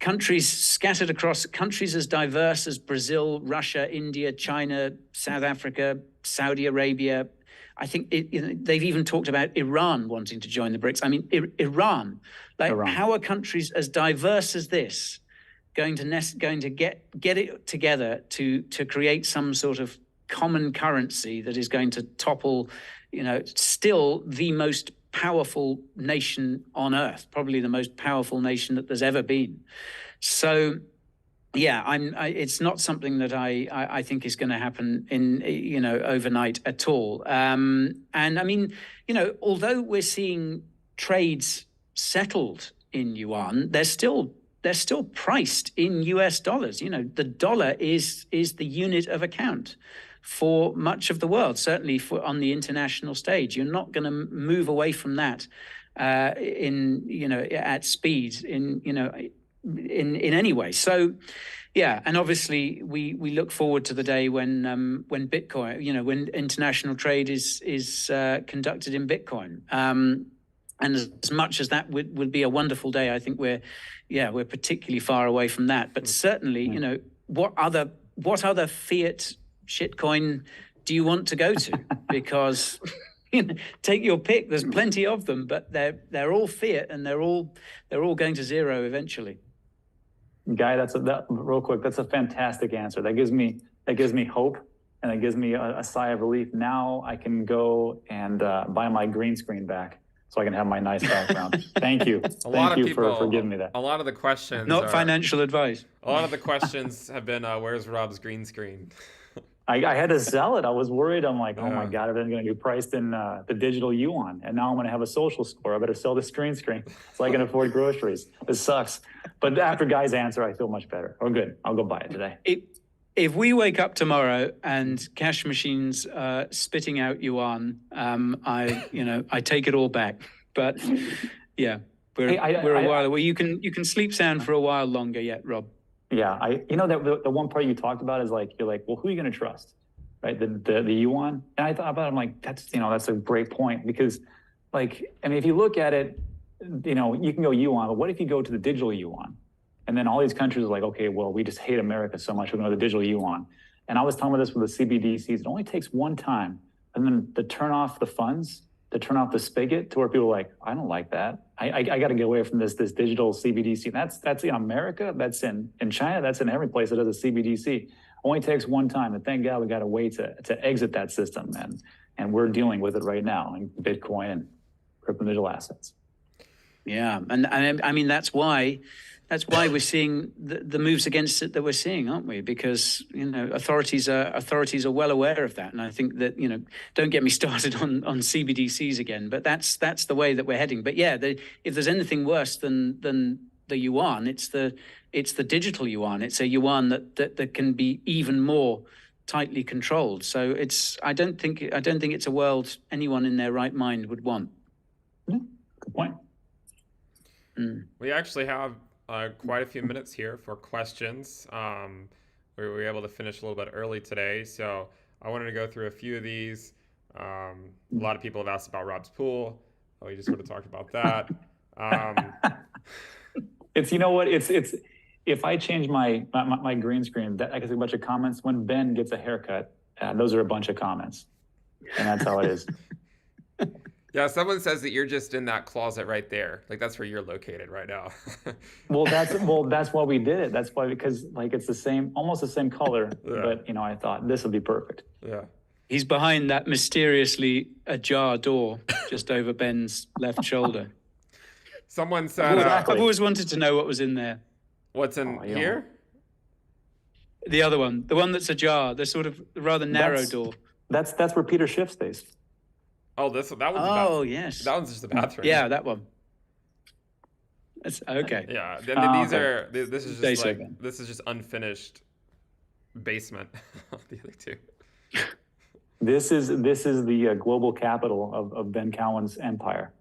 countries scattered across countries as diverse as Brazil, Russia, India, China, South Africa, Saudi Arabia. I think they've even talked about Iran wanting to join the BRICS. I mean, Iran. How are countries as diverse as this going to get it together to create some sort of common currency that is going to topple, still the most powerful nation on earth, probably the most powerful nation that there's ever been. So yeah, it's not something that I think is going to happen in overnight at all. And I mean, although we're seeing trades settled in yuan, they're still priced in US dollars. The dollar is the unit of account for much of the world, certainly on the international stage. You're not going to move away from that at speed in any way. So yeah, and obviously we look forward to the day when Bitcoin, when international trade is conducted in Bitcoin. And as much as that would be a wonderful day, I think we're particularly far away from that. But certainly, what other fiat shitcoin do you want to go to? Because take your pick. There's plenty of them, but they're all fiat, and they're all going to zero eventually. Guy, real quick. That's a fantastic answer. That gives me hope, and it gives me a sigh of relief. Now I can go and buy my green screen back, so I can have my nice background. Thank you. Thank you for giving me that. A lot of the questions not financial advice. A lot of the questions have been, where's Rob's green screen? I had to sell it. I was worried. I'm like, oh my God, everything's going to be priced in the digital yuan. And now I'm going to have a social score. I better sell this green screen so I can afford groceries. This sucks. But after Guy's answer, I feel much better. Oh, good. I'll go buy it today. If we wake up tomorrow and cash machines spitting out yuan, I take it all back. But yeah, we're a while away. You can sleep sound for a while longer yet, Rob. Yeah, that the one part you talked about is you're like, well, who are you going to trust, right? The yuan. And I thought about it, I'm like, that's a great point, because if you look at it, you can go yuan, but what if you go to the digital yuan? And then all these countries are like, okay, well, we just hate America so much, we're going to the digital yuan. And I was talking about this with the CBDCs. It only takes one time, and then to turn off the funds, to turn off the spigot, to where people are like, I don't like that. I got to get away from this digital CBDC. That's in America, that's in China, that's in every place that does a CBDC. Only takes one time, and thank God we got a way to exit that system, and we're dealing with it right now in Bitcoin and crypto digital assets. Yeah, and I mean that's why we're seeing the moves against it that we're seeing, aren't we? Because authorities are well aware of that, and I think that don't get me started on CBDCs again, but that's the way that we're heading. But yeah, if there's anything worse than the yuan, it's the digital yuan. It's a yuan that can be even more tightly controlled. So I don't think it's a world anyone in their right mind would want. Good point. We actually have quite a few minutes here for questions. We were able to finish a little bit early today, so I wanted to go through a few of these. A lot of people have asked about Rob's pool. We just sort of talked about that. It's, you know what, it's if I change my green screen, that I can see a bunch of comments. When Ben gets a haircut, those are a bunch of comments, and that's how it is. Yeah, someone says that you're just in that closet right there. Like that's where you're located right now. Well, that's why we did it. That's why, because like it's the same, almost the same color, Yeah. but you know, I thought this would be perfect. Yeah. He's behind that mysteriously ajar door just over Ben's left shoulder. Someone said, I've always wanted to know what was in there. what's in here? The other one, the one that's ajar, the sort of rather narrow door. That's where Peter Schiff stays. Oh, that one's Oh, yes. That one's just the bathroom. Yeah, that one. That's okay. Yeah, okay. This is just this is just unfinished basement. The other two. This is the global capital of Ben Cowan's empire,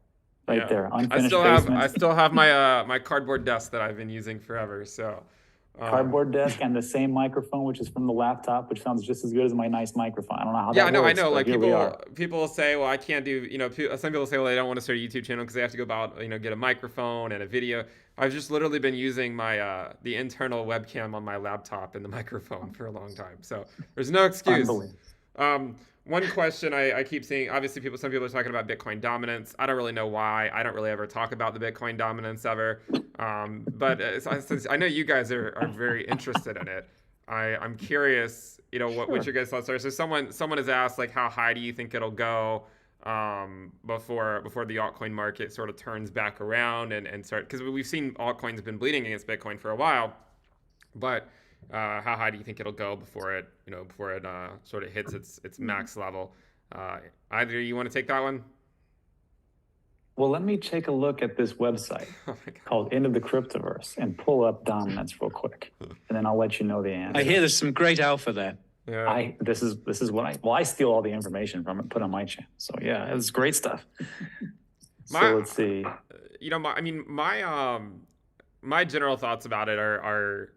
right there. Unfinished I still have my my cardboard desk that I've been using forever. So cardboard desk and the same microphone, which is from the laptop, which sounds just as good as my nice microphone. I don't know how that works. I know. Like people will say, well, I can't do. You know, some people say, well, they don't want to start a YouTube channel because they have to go about, get a microphone and a video. I've just literally been using my the internal webcam on my laptop and the microphone for a long time. So there's no excuse. One question I keep seeing, obviously some people are talking about Bitcoin dominance. I don't really know why. I don't really ever talk about the Bitcoin dominance ever. But since I know you guys are very interested in it, I'm curious, what your guys' thoughts are. So someone has asked, like, how high do you think it'll go before the altcoin market sort of turns back around and start, because we've seen altcoins been bleeding against Bitcoin for a while, but how high do you think it'll go before it sort of hits its max level? Either you want to take that one? Well, let me take a look at this website called Into the Cryptoverse and pull up dominance real quick, and then I'll let you know the answer. I hear there's some great alpha there. Yeah. This is what I steal all the information from it, put on my channel. So yeah, it's great stuff. So let's see. My general thoughts about it are.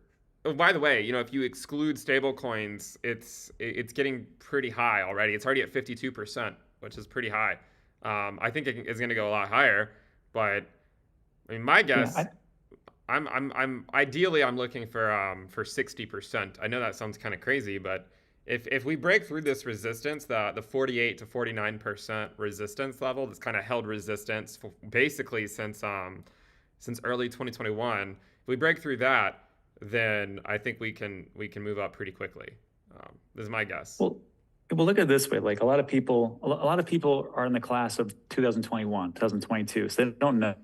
Oh, by the way, if you exclude stable coins, it's getting pretty high already. It's already at 52%, which is pretty high. I think it's going to go a lot higher, but my guess, I'm ideally looking for 60%. I know that sounds kind of crazy, but if we break through this resistance, the 48 to 49% resistance level, that's kind of held resistance basically since early 2021. If we break through that, then I think we can move up pretty quickly. This is my guess. Well, look at it this way. Like a lot of people are in the class of 2021, 2022. So they don't know,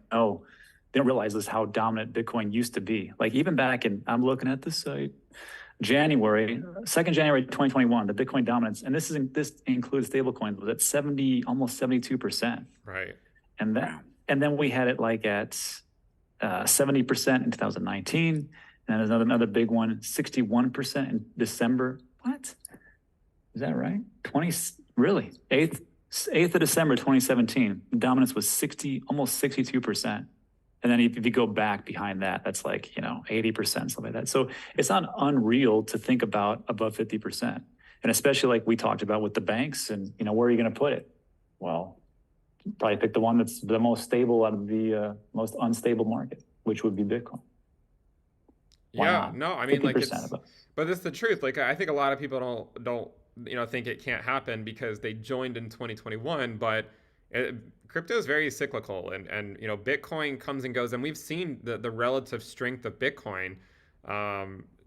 they don't realize this, how dominant Bitcoin used to be. Like even back in, I'm looking at this site, January 2021, the Bitcoin dominance, and this includes stablecoins, was at almost 72%. Right. And then we had it like at 70% in 2019. And there's another big one, 61% in December. What? Is that right? 8th of December 2017, dominance was almost 62%. And then if you go back behind that, that's like, 80%, something like that. So it's not unreal to think about above 50%. And especially like we talked about with the banks and, where are you going to put it? Well, probably pick the one that's the most stable out of the most unstable market, which would be Bitcoin. Yeah, no, I mean, like, but it's the truth. Like, I think a lot of people don't think it can't happen because they joined in 2021, but crypto is very cyclical, and Bitcoin comes and goes, and we've seen the relative strength of Bitcoin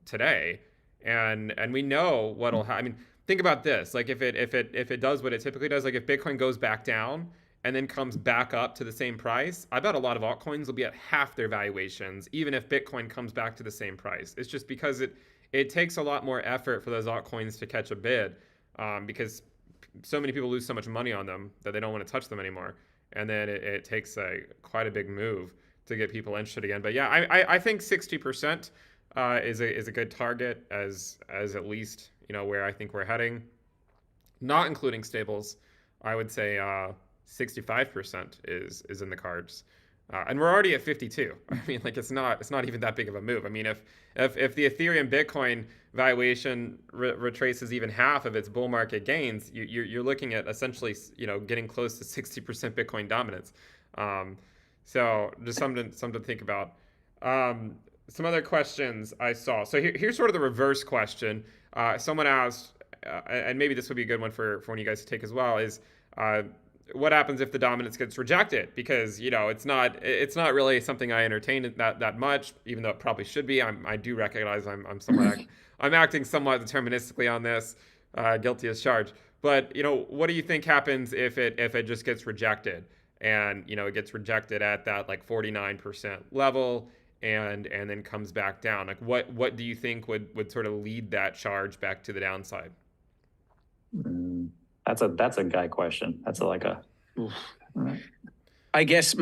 today, and we know what'll happen. I mean, think about this. Like, if it does what it typically does, like if Bitcoin goes back down and then comes back up to the same price, I bet a lot of altcoins will be at half their valuations, even if Bitcoin comes back to the same price. It's just because it takes a lot more effort for those altcoins to catch a bid, because so many people lose so much money on them that they don't want to touch them anymore. And then it takes quite a big move to get people interested again. But yeah, I think 60% is a good target as at least where I think we're heading, not including stables, I would say 65% is in the cards. And we're already at 52. I mean, like it's not even that big of a move. I mean, if the Ethereum Bitcoin valuation retraces even half of its bull market gains, you're looking at essentially getting close to 60% Bitcoin dominance. So just something to think about. Some other questions I saw. So here's sort of the reverse question. Someone asked, and maybe this would be a good one for one of you guys to take as well, is what happens if the dominance gets rejected? Because it's not really something I entertain that much, even though it probably should be. I do recognize I'm acting somewhat deterministically on this, guilty as charged. But what do you think happens if it just gets rejected, and it gets rejected at that like 49% level, and then comes back down? Like what do you think would sort of lead that charge back to the downside? That's a guy question. That's like a. I guess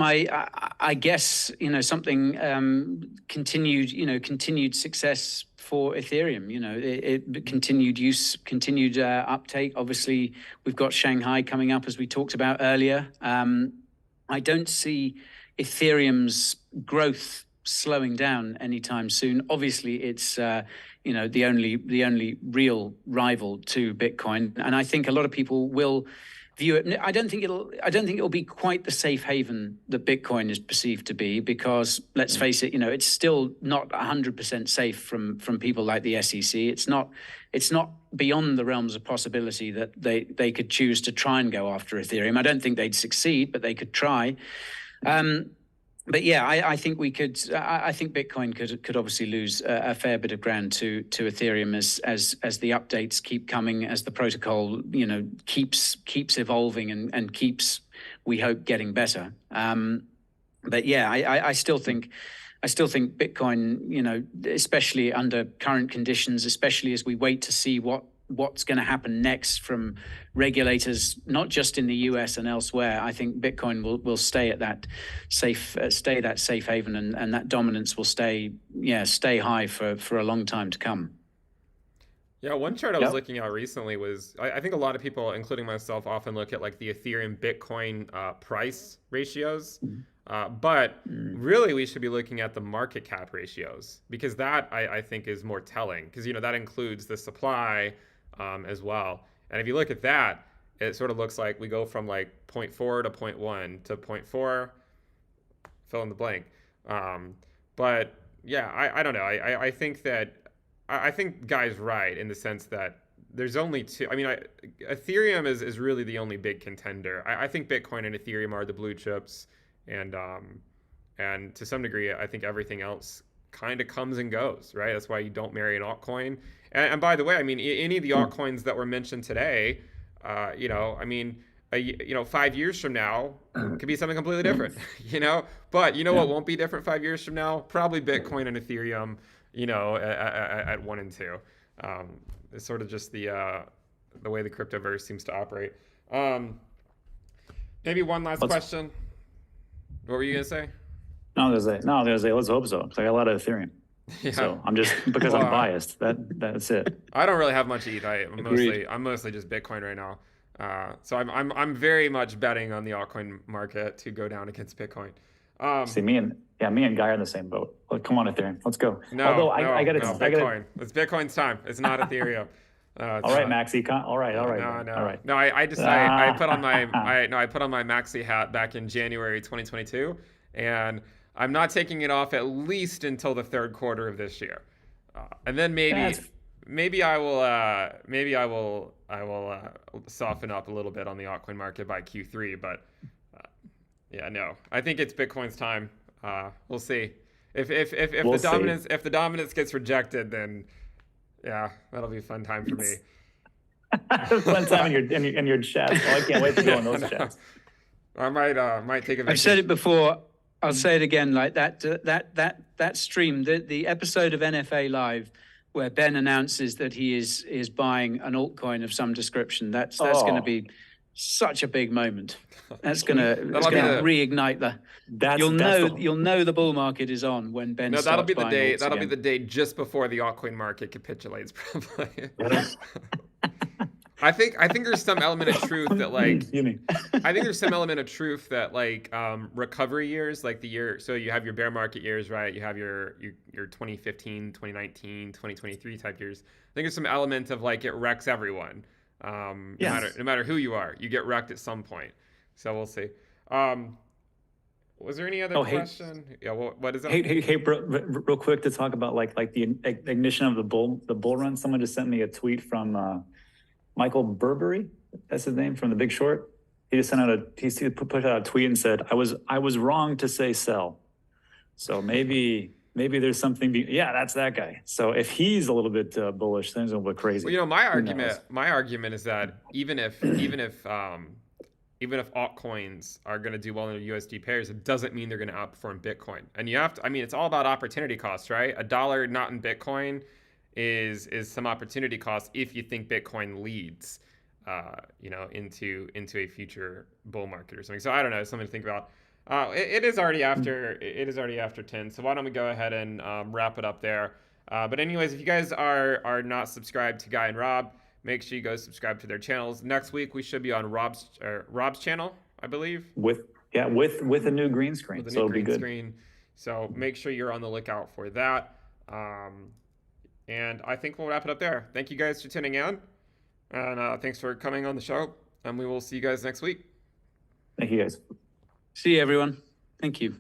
something continued success for Ethereum. It continued use, continued uptake. Obviously, we've got Shanghai coming up, as we talked about earlier. I don't see Ethereum's growth slowing down anytime soon. Obviously, it's the only real rival to Bitcoin, and I think a lot of people will view it. I don't think it'll be quite the safe haven that Bitcoin is perceived to be, because let's face it, it's still not 100% safe from people like the SEC. It's not beyond the realms of possibility that they could choose to try and go after Ethereum. I don't think they'd succeed, but they could try. But yeah, I think we could. I think Bitcoin could obviously lose a fair bit of ground to Ethereum as the updates keep coming, as the protocol keeps evolving and keeps, we hope, getting better. But yeah, I still think Bitcoin, especially under current conditions, especially as we wait to see what's going to happen next from regulators, not just in the US and elsewhere. I think Bitcoin will stay at that safe haven, and that dominance will stay high for a long time to come. Yeah, one chart I was looking at recently was, I think a lot of people, including myself, often look at like the Ethereum Bitcoin price ratios. But really, we should be looking at the market cap ratios, because that I think is more telling, because that includes the supply as well. And if you look at that, it sort of looks like we go from like 0.4 to 0.1 to 0.4, fill in the blank. But yeah, I don't know. I think that I think Guy's right in the sense that there's only two. I mean, Ethereum is really the only big contender. I think Bitcoin and Ethereum are the blue chips, and to some degree, I think everything else kind of comes and goes, right? That's why you don't marry an altcoin. And by the way, I mean, any of the altcoins that were mentioned today, I mean, 5 years from now could be something completely different, But what won't be different 5 years from now? Probably Bitcoin and Ethereum, at 1 and 2. It's sort of just the way the cryptoverse seems to operate. Maybe one last question. What were you gonna say? No, there's a let's hope so. Because I got a lot of Ethereum. Yeah. So I'm just, because I'm biased. That's it. I don't really have much either. I'm mostly just Bitcoin right now. So I'm very much betting on the altcoin market to go down against Bitcoin. See, me and Guy are in the same boat. Well, come on, Ethereum, let's go. Bitcoin. It's Bitcoin's time. It's not Ethereum. All right, Maxi. All right. No, I put on my Maxi hat back in January 2022, and I'm not taking it off at least until the third quarter of this year, and then maybe I will soften up a little bit on the altcoin market by Q3. But I think it's Bitcoin's time. We'll see if the dominance gets rejected, then. Yeah, that'll be a fun time for me. Fun time in your chats. Oh, I can't wait to go in those chats. I might take a vacation. I've said it before. I'll say it again. Like that stream, the episode of NFA Live, where Ben announces that he is buying an altcoin of some description. That's going to be such a big moment. That's That'll gonna be the- reignite the. That's You'll the- know the bull market is on when Ben No, that'll starts be the buying day. alts That'll be again. the day just before the altcoin market capitulates, probably. I think there's some element of truth that like Excuse me. I think there's some element of truth that like recovery years, like the year, so you have your bear market years, right? You have your 2015, 2019, 2023 type years. I think there's some element of like it wrecks everyone. Yes. No matter who you are, you get wrecked at some point. So we'll see. Was there any other question? Yeah, what is that? Hey, real quick to talk about like the ignition of the bull run. Someone just sent me a tweet from Michael Burberry. That's his name, from The Big Short. He just sent out he put out a tweet and said, I was wrong to say sell. So maybe there's something. Yeah, that's that guy. So if he's a little bit bullish, things will look crazy. Well, my argument is that even if altcoins are going to do well in the USD pairs, it doesn't mean they're going to outperform Bitcoin. And you have to, I mean, it's all about opportunity cost, right? $1 not in Bitcoin is some opportunity cost if you think Bitcoin leads, into a future bull market or something. So I don't know, something to think about. It is already after 10. So why don't we go ahead and wrap it up there? But anyways, if you guys are not subscribed to Guy and Rob, make sure you go subscribe to their channels. Next week we should be on Rob's channel, I believe. With a new green screen. With a new green screen. So make sure you're on the lookout for that. And I think we'll wrap it up there. Thank you guys for tuning in. And thanks for coming on the show. And we will see you guys next week. Thank you, guys. See you, everyone. Thank you.